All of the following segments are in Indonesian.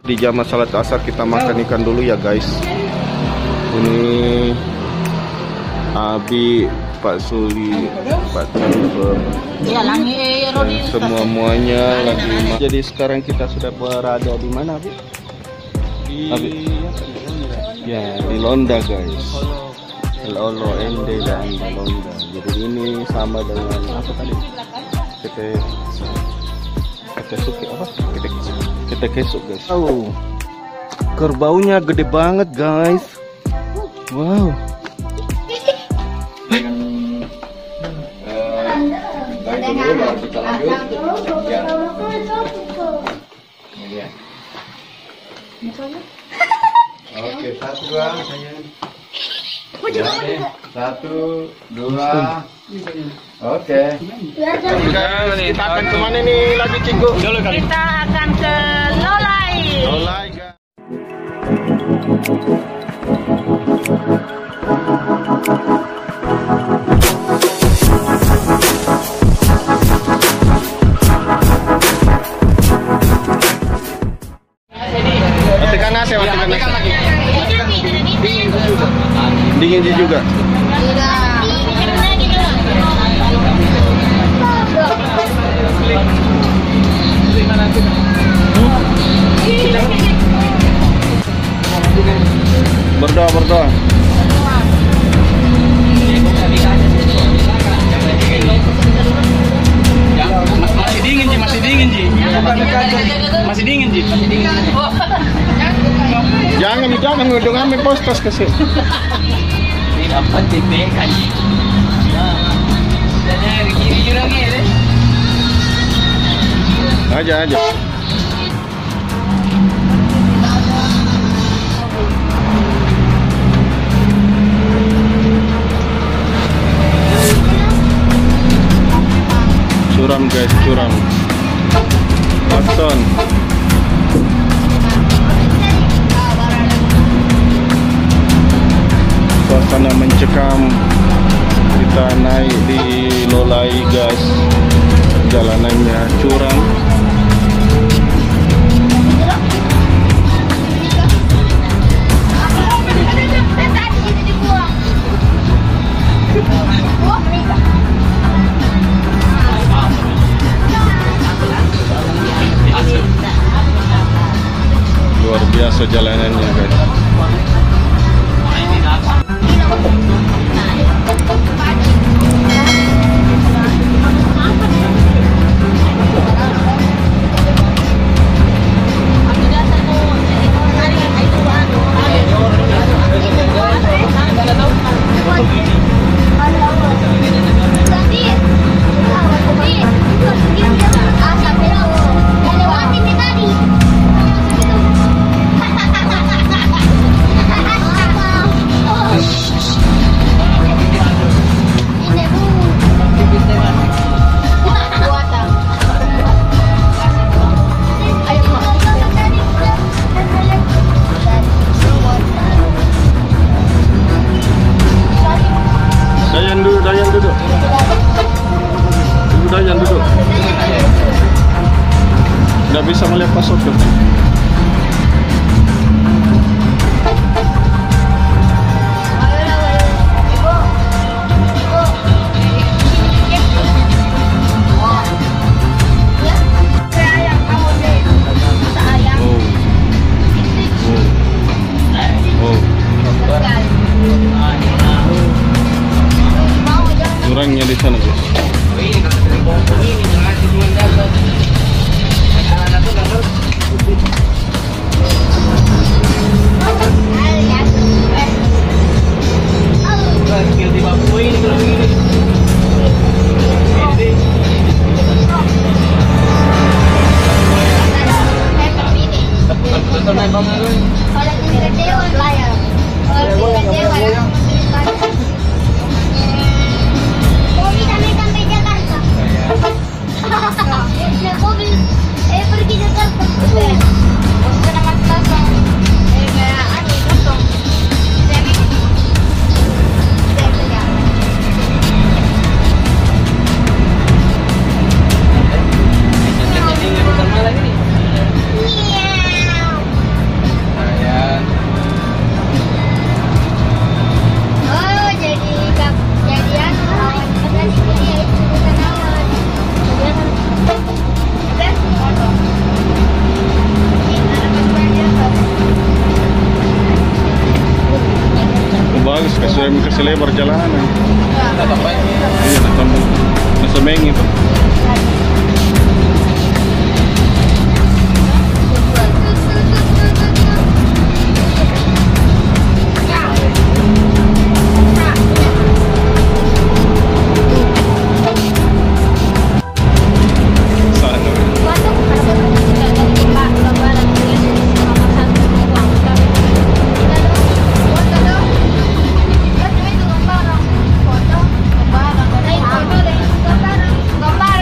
Di jam salat asar kita makan ikan dulu ya guys. Ini Abi, Pak Suli, Pak Jennifer, semuanya lagi. Jadi sekarang kita sudah berada di mana, Abi? Ya, di Londa guys. Lolo Ende dan Londa. Jadi ini sama dengan apa tadi? Kita suki apa? Kita kesuk guys. Wow, kerbaunya gede banget guys. Wow. Kita lanjut. Ya. Oke, 1, 2. 1, 2. Oke. Kita akan kemana nih lagi, Cikgu? Kita akan ke Lolai. Lolai, guys. Matikan AC, matikan AC. Dingin juga. Berdoa. Masih dingin Ji. Jangan ngedong kami postos ke sini. Dapat DP kan. Aja. Curam guys, curam. Watson. Suasana mencekam. Kita naik di Lolai guys. Jalanannya curam. Luar biasa jalanannya guys. Dayan duduk. Nggak bisa melihat Pak Sopir. Jurangnya di sana guys. Kasi lebar jalanan. Kata apa ini? Iya, nasa Mengi itu. Gambar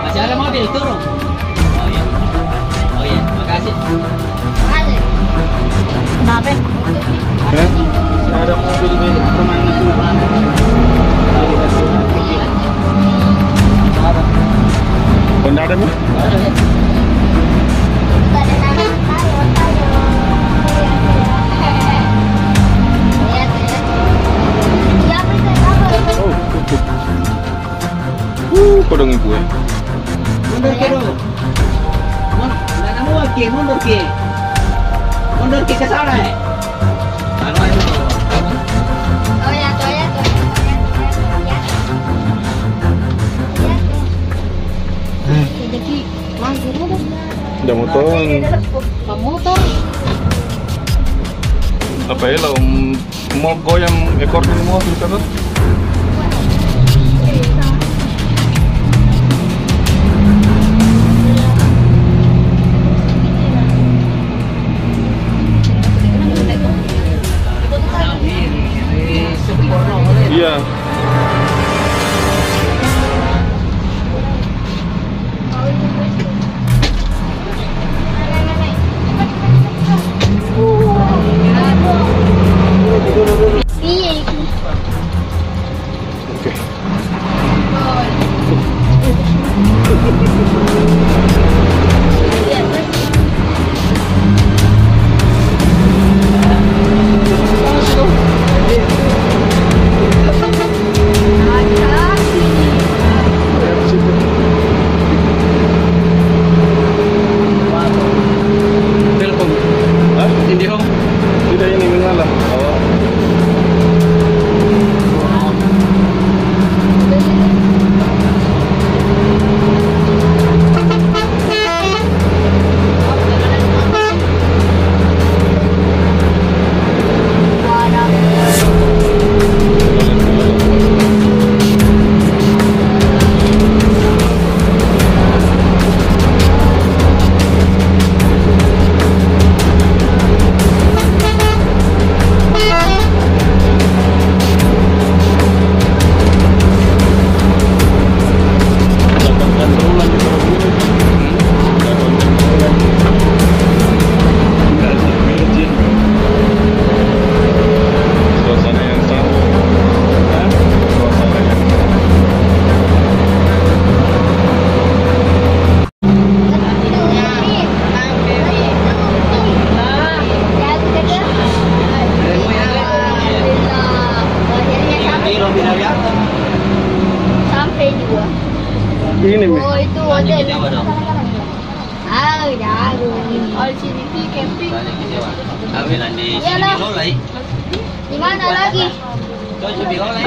Masih ada mobil turun. Oh iya. Oh iya, makasih. Kenapa? Ada mobil di rumah itu. Honda ada bu? Kodong ibu ya. Mundur ke dulu. Mundur ke. Mundur ke sana ya. Anu aja. Udah motor. Apa ya lah mau goyang ekor ini mau bisa tuh? Iya. Ini Mi. Oh itu Banyak hotel. kecewa dong. Ah, jago. All sini camping. Banyak kecewa. Ambilan di sini Iyalah. di Lolai. Di mana lagi? Cocok di Lolai.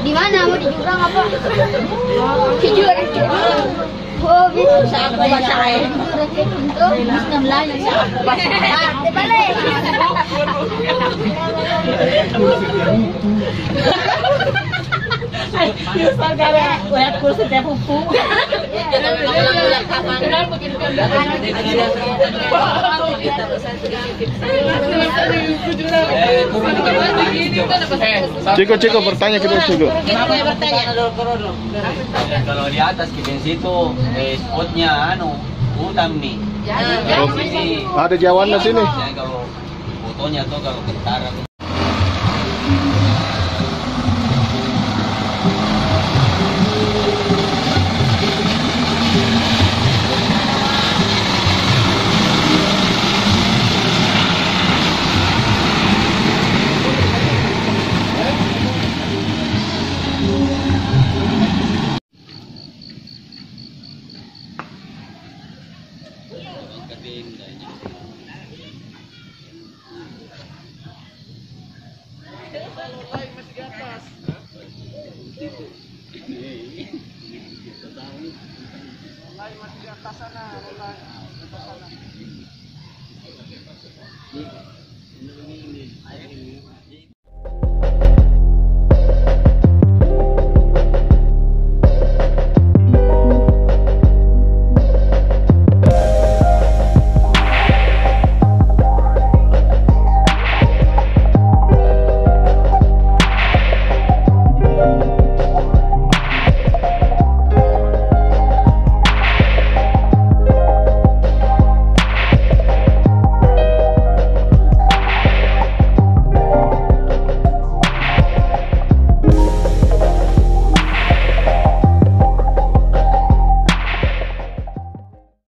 Di mana? Mau di Jurang apa? Di Jurang. Oh, bisa aku bacain. Itu bisa Melayu. Baca. Balik. Ciko bertanya kita Ciko. Kalau di atas di situ spotnya hutan nih. Sini Ada jawannya sini. ya, kalau fotonya tuh kalau ketara tuh. Masih di atas sana.